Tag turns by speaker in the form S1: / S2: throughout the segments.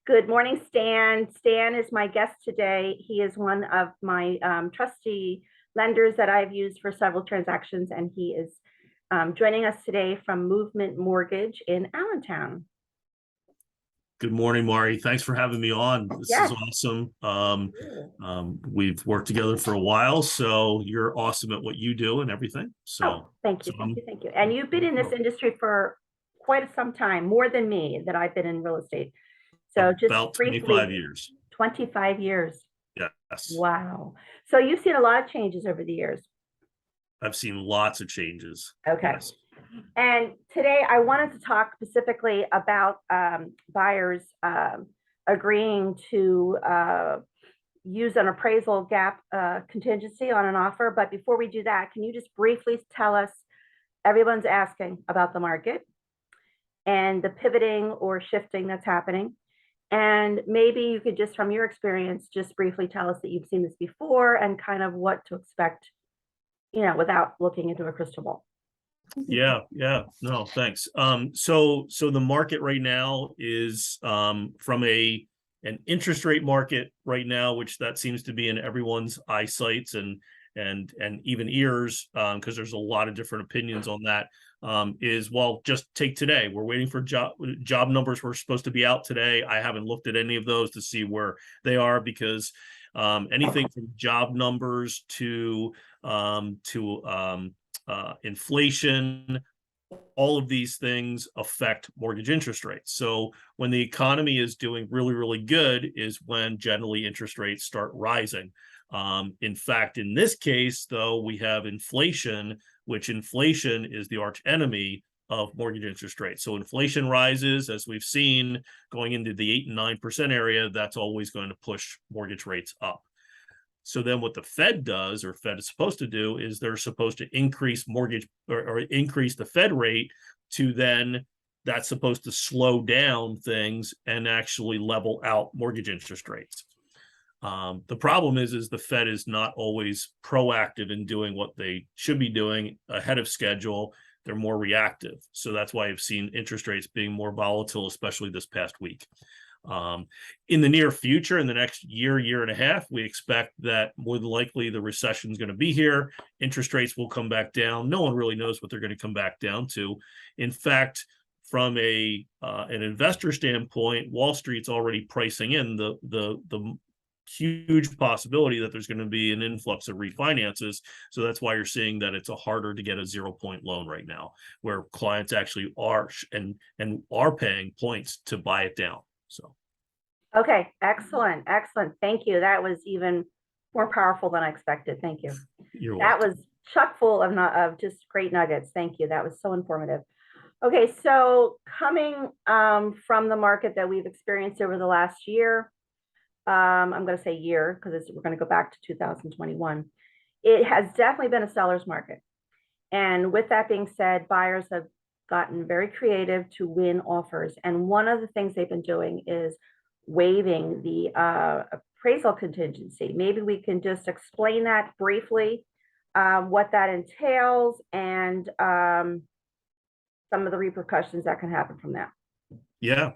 S1: Good morning, Stan. Stan is my guest today. He is one of my trustee lenders that I've used for several transactions, and he is joining us today from Movement Mortgage in Allentown.
S2: Good morning, Mari. Thanks for having me on. This
S1: Yes.
S2: is awesome. We've worked together for a while, so you're awesome at what you do and everything. So
S1: thank you, thank you. And you've been in this industry for quite some time, more than me, that I've been in real estate. So just
S2: about
S1: briefly,
S2: 25 years.
S1: 25 years.
S2: Yes.
S1: Wow. So you've seen a lot of changes over the years.
S2: I've seen lots of changes.
S1: Okay.
S2: Yes.
S1: And today I wanted to talk specifically about buyers agreeing to use an appraisal gap contingency on an offer. But before we do that, can you just briefly tell us, everyone's asking about the market and the pivoting or shifting that's happening. And maybe you could just, from your experience, just briefly tell us that you've seen this before and kind of what to expect, without looking into a crystal ball.
S2: Yeah. No, thanks. So the market right now is from an interest rate market right now, which that seems to be in everyone's eyesights and even ears, because there's a lot of different opinions on that. Just take today. We're waiting for job numbers were supposed to be out today. I haven't looked at any of those to see where they are, because anything from job numbers to inflation, all of these things affect mortgage interest rates. So when the economy is doing really, really good is when generally interest rates start rising. In fact, in this case, though, we have inflation, which inflation is the arch enemy of mortgage interest rates. So inflation rises, as we've seen, going into the 8 and 9% area. That's always going to push mortgage rates up. So then what the Fed does, or Fed is supposed to do, is they're supposed to increase mortgage or increase the Fed rate to then that's supposed to slow down things and actually level out mortgage interest rates. The problem is the Fed is not always proactive in doing what they should be doing ahead of schedule. They're more reactive. So that's why I've seen interest rates being more volatile, especially this past week. In the near future, in the next year and a half, we expect that more than likely the recession is going to be here. Interest rates will come back down. No one really knows what they're going to come back down to. In fact, from an investor standpoint, Wall Street's already pricing in the huge possibility that there's going to be an influx of refinances. So that's why you're seeing that it's harder to get a 0-point loan right now, where clients actually are and are paying points to buy it down. So,
S1: okay, excellent. Thank you. That was even more powerful than I expected. Thank you.
S2: You're welcome.
S1: That was chock full of just great nuggets. Thank you. That was so informative. Okay, so coming from the market that we've experienced over the last year, I'm going to say year because we're going to go back to 2021. It has definitely been a seller's market. And with that being said, buyers have gotten very creative to win offers. And one of the things they've been doing is waiving the appraisal contingency. Maybe we can just explain that briefly, what that entails and some of the repercussions that can happen from that.
S2: Yeah.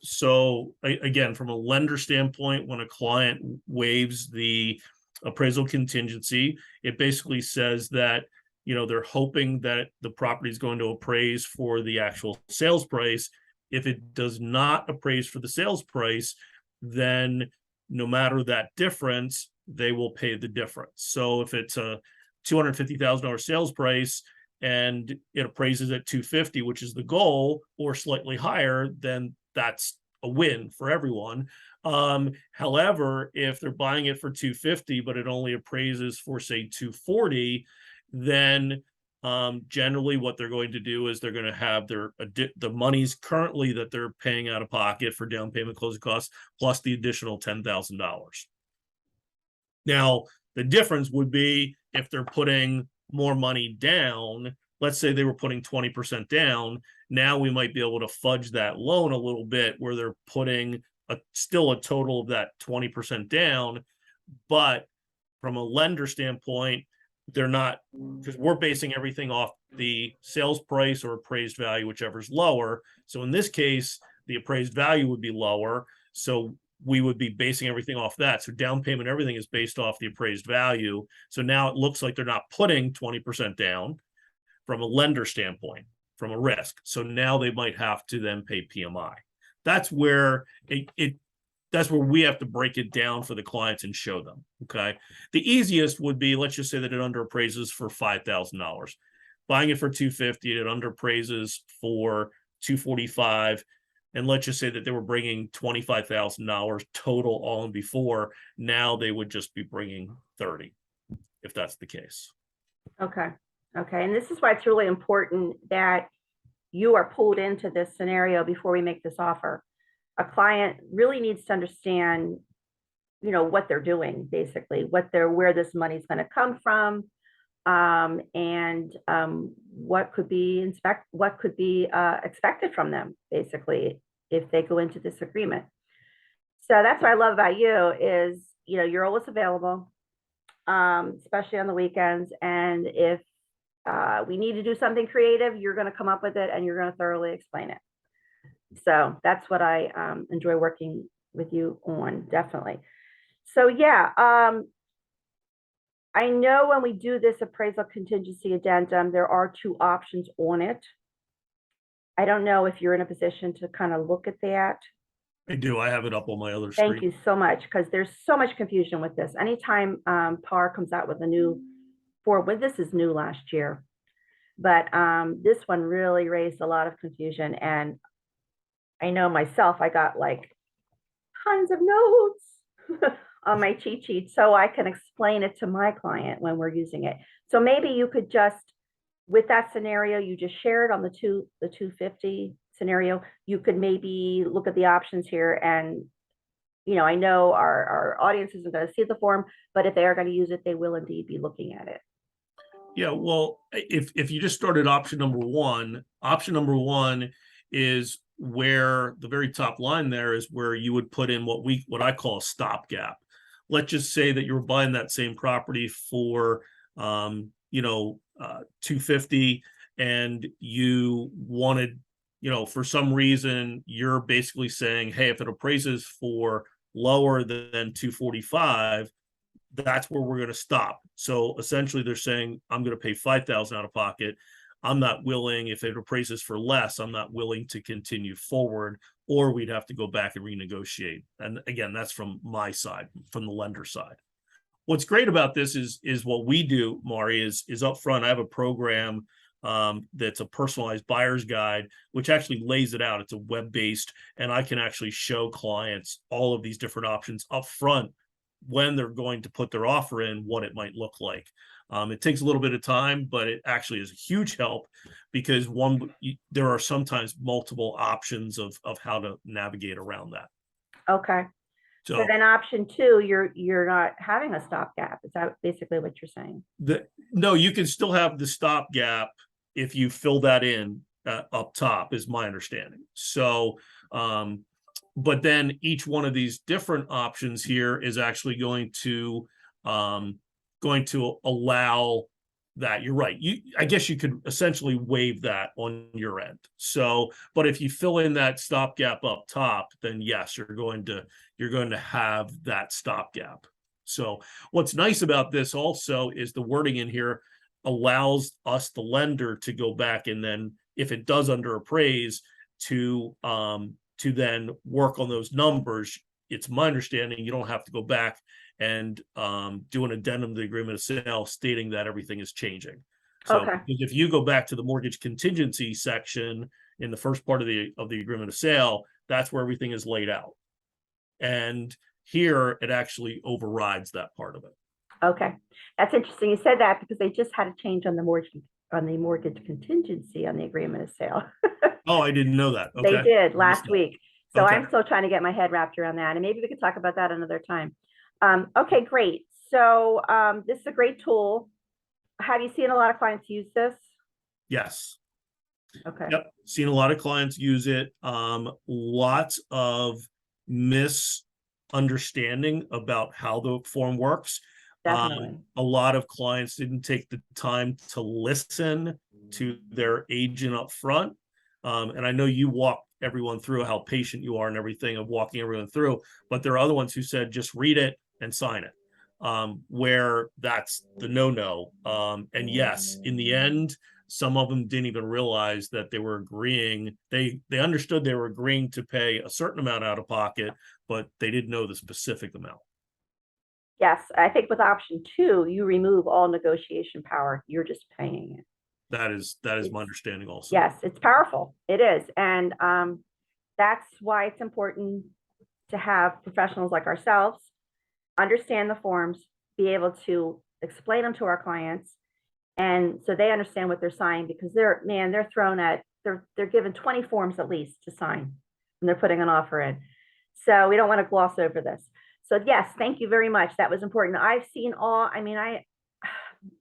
S2: So again, from a lender standpoint, when a client waives the appraisal contingency, it basically says that, they're hoping that the property is going to appraise for the actual sales price. If it does not appraise for the sales price, then no matter that difference, they will pay the difference. So if it's a $250,000 sales price and it appraises at $250,000, which is the goal, or slightly higher, then that's a win for everyone. However, if they're buying it for $250,000, but it only appraises for, say, $240,000, then generally what they're going to do is they're going to have the monies currently that they're paying out of pocket for down payment, closing costs, plus the additional $10,000. Now, the difference would be if they're putting more money down. Let's say they were putting 20% down. Now we might be able to fudge that loan a little bit where they're putting still a total of that 20% down. But from a lender standpoint, they're not, because we're basing everything off the sales price or appraised value, whichever's lower. So in this case, the appraised value would be lower. So we would be basing everything off that. So down payment, everything is based off the appraised value. So now it looks like they're not putting 20% down from a lender standpoint, from a risk. So now they might have to then pay PMI. That's where that's where we have to break it down for the clients and show them. Okay. The easiest would be, let's just say that it underappraises for $5,000. Buying it for $250, it underappraises for $245. And let's just say that they were bringing $25,000 total all in before. Now they would just be bringing 30, if that's the case.
S1: Okay. Okay. And this is why it's really important that you are pulled into this scenario before we make this offer. A client really needs to understand, what they're doing, basically, where this money's going to come from, and what could be expected from them, basically, if they go into this agreement. So that's what I love about you is, you're always available, especially on the weekends. And if we need to do something creative, you're going to come up with it and you're going to thoroughly explain it. So that's what I enjoy working with you on, definitely. So yeah, I know when we do this appraisal contingency addendum, there are two options on it. I don't know if you're in a position to kind of look at that.
S2: I do. I have it up on my other screen.
S1: Thank you so much, because there's so much confusion with this. Anytime PAR comes out with a new this is new last year, but this one really raised a lot of confusion. And I know myself, I got like tons of notes on my cheat sheet so I can explain it to my client when we're using it. So maybe you could just, with that scenario you just shared on the 250 scenario, you could maybe look at the options here. And I know our audience isn't going to see the form, but if they are going to use it, they will indeed be looking at it.
S2: Yeah, well, if you just started option number one is where the very top line there is where you would put in what I call a stopgap. Let's just say that you're buying that same property for 250, and you wanted, for some reason you're basically saying, hey, if it appraises for lower than 245, that's where we're going to stop. So essentially they're saying, I'm going to pay $5,000 out of pocket. I'm not willing, if it appraises for less, I'm not willing to continue forward, or we'd have to go back and renegotiate. And again, that's from my side, from the lender side. What's great about this is what we do, Mari, is up front. I have a program that's a personalized buyer's guide, which actually lays it out. It's a web-based, and I can actually show clients all of these different options up front when they're going to put their offer in, what it might look like. It takes a little bit of time, but it actually is a huge help, because there are sometimes multiple options of how to navigate around that.
S1: Okay. So then option two, you're not having a stopgap. Is that basically what you're saying?
S2: No, you can still have the stopgap if you fill that in up top, is my understanding. So, but then each one of these different options here is actually going to allow that. You're right. I guess you could essentially waive that on your end. So, but if you fill in that stopgap up top, then yes, you're going to have that stopgap. So what's nice about this also is the wording in here allows us, the lender, to go back, and then if it does underappraise, to then work on those numbers. It's my understanding you don't have to go back and do an addendum to the agreement of sale stating that everything is changing. So
S1: okay.
S2: If you go back to the mortgage contingency section in the first part of the agreement of sale, that's where everything is laid out. And here it actually overrides that part of it.
S1: Okay. That's interesting. You said that because they just had a change on the mortgage contingency on the agreement of sale.
S2: Oh, I didn't know that. Okay.
S1: They did last week. So
S2: okay.
S1: I'm still trying to get my head wrapped around that. And maybe we could talk about that another time. Okay, great. So this is a great tool. Have you seen a lot of clients use this?
S2: Yes.
S1: Okay.
S2: Yep. Seen a lot of clients use it. Lots of misunderstanding about how the form works.
S1: Definitely.
S2: A lot of clients didn't take the time to listen to their agent up front. And I know you walked everyone through how patient you are and everything of walking everyone through. But there are other ones who said, just read it and sign it, where that's the no-no. And yes, in the end, some of them didn't even realize that they were agreeing. They understood they were agreeing to pay a certain amount out of pocket, but they didn't know the specific amount.
S1: Yes, I think with option 2, you remove all negotiation power. You're just paying it.
S2: That is my understanding also.
S1: Yes, it's powerful. It is. And that's why it's important to have professionals like ourselves understand the forms, be able to explain them to our clients, and so they understand what they're signing, because they're given 20 forms at least to sign when they're putting an offer in. So we don't want to gloss over this. So yes, thank you very much. That was important. I've seen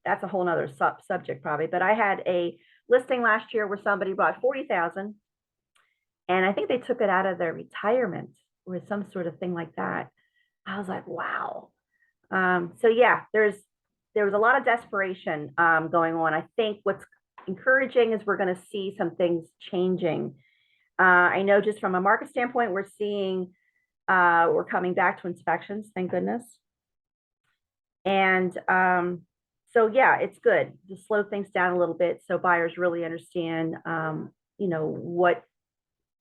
S1: that's a whole nother subject probably, but I had a listing last year where somebody bought 40,000, and I think they took it out of their retirement or some sort of thing like that. I was like, wow. So yeah, there was a lot of desperation going on. I think what's encouraging is we're going to see some things changing. I know just from a market standpoint, we're seeing we're coming back to inspections, thank goodness. And so yeah, it's good to slow things down a little bit so buyers really understand, what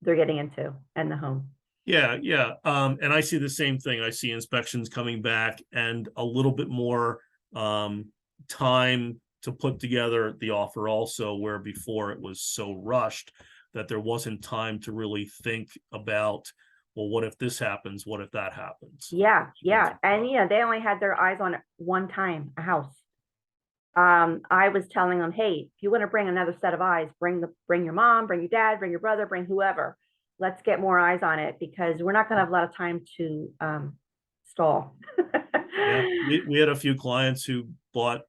S1: they're getting into and the home.
S2: Yeah, yeah. And I see the same thing. I see inspections coming back and a little bit more time to put together the offer also, where before it was so rushed that there wasn't time to really think about, well, what if this happens? What if that happens?
S1: Yeah, yeah. And they only had their eyes on it one time, a house. I was telling them, hey, if you want to bring another set of eyes, bring your mom, bring your dad, bring your brother, bring whoever. Let's get more eyes on it, because we're not going to have a lot of time to stall.
S2: Yeah, we had a few clients who bought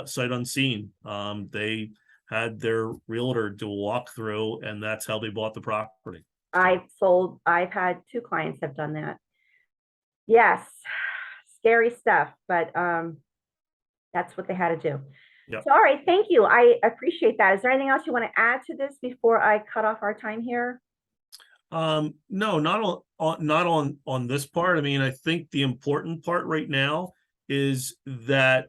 S2: sight unseen. They had their realtor do a walkthrough, and that's how they bought the property.
S1: I've had 2 clients have done that. Yes, scary stuff, but that's what they had to do.
S2: Yep.
S1: So, all right, thank you. I appreciate that. Is there anything else you want to add to this before I cut off our time here?
S2: No, not on this part. I mean, I think the important part right now is that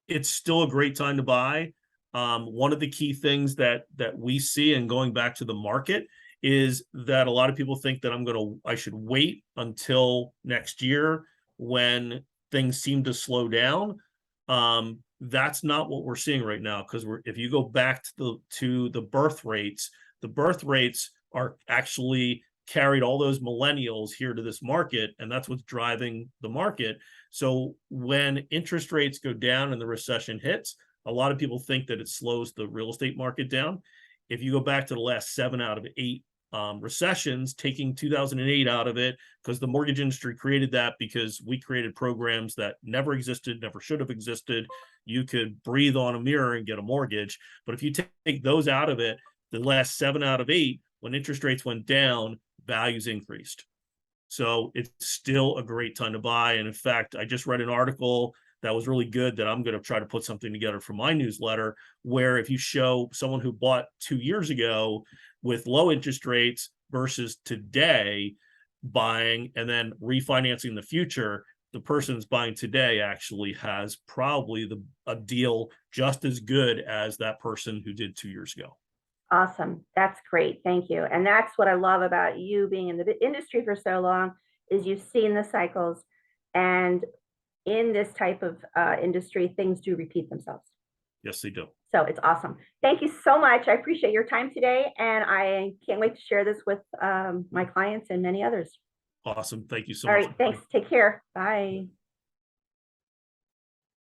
S2: it's still a great time to buy. One of the key things that we see, and going back to the market, is that a lot of people think that I should wait until next year when things seem to slow down. That's not what we're seeing right now, because if you go back to the birth rates, are actually carried all those millennials here to this market, and that's what's driving the market. So when interest rates go down and the recession hits, a lot of people think that it slows the real estate market down. If you go back to the last 7 out of 8 recessions, taking 2008 out of it, because the mortgage industry created that because we created programs that never existed, never should have existed. You could breathe on a mirror and get a mortgage. But if you take those out of it, the last 7 out of 8, when interest rates went down, values increased. So it's still a great time to buy. And in fact, I just read an article that was really good that I'm going to try to put something together for my newsletter, where if you show someone who bought 2 years ago with low interest rates versus today buying and then refinancing in the future, the person that's buying today actually has probably a deal just as good as that person who did 2 years ago.
S1: Awesome. That's great. Thank you. And that's what I love about you being in the industry for so long, is you've seen the cycles, and in this type of industry, things do repeat themselves.
S2: Yes, they do.
S1: So it's awesome. Thank you so much. I appreciate your time today, and I can't wait to share this with my clients and many others.
S2: Awesome. Thank you so
S1: All
S2: much.
S1: right. Thanks. Take care. Bye.